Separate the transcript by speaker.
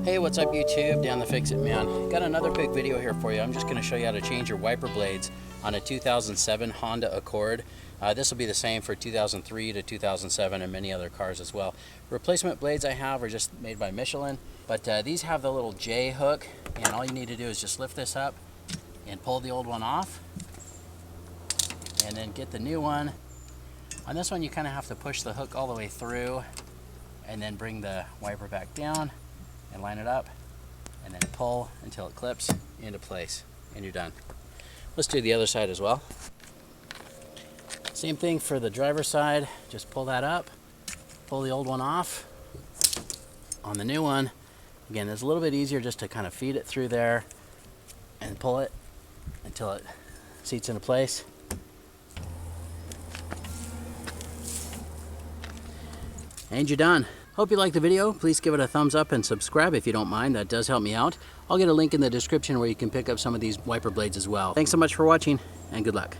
Speaker 1: Hey, what's up YouTube? Dan the Fix-It Man. Got another quick video here for you. I'm just going to show you how to change your wiper blades on a 2007 Honda Accord. This will be the same for 2003 to 2007 and many other cars as well. Replacement blades I have are just made by Michelin, but these have the little J hook, and all you need to do is just lift this up and pull the old one off and then get the new one. On this one you kind of have to push the hook all the way through and then bring the wiper back down and line it up and then pull until it clips into place and you're done. Let's do the other side as well. Same thing for the driver's side, just pull that up, pull the old one off. On the new one, again, it's a little bit easier just to kind of feed it through there and pull it until it seats into place. And you're done. Hope you liked the video. Please give it a thumbs up and subscribe if you don't mind. That does help me out. I'll get a link in the description where you can pick up some of these wiper blades as well. Thanks so much for watching and good luck.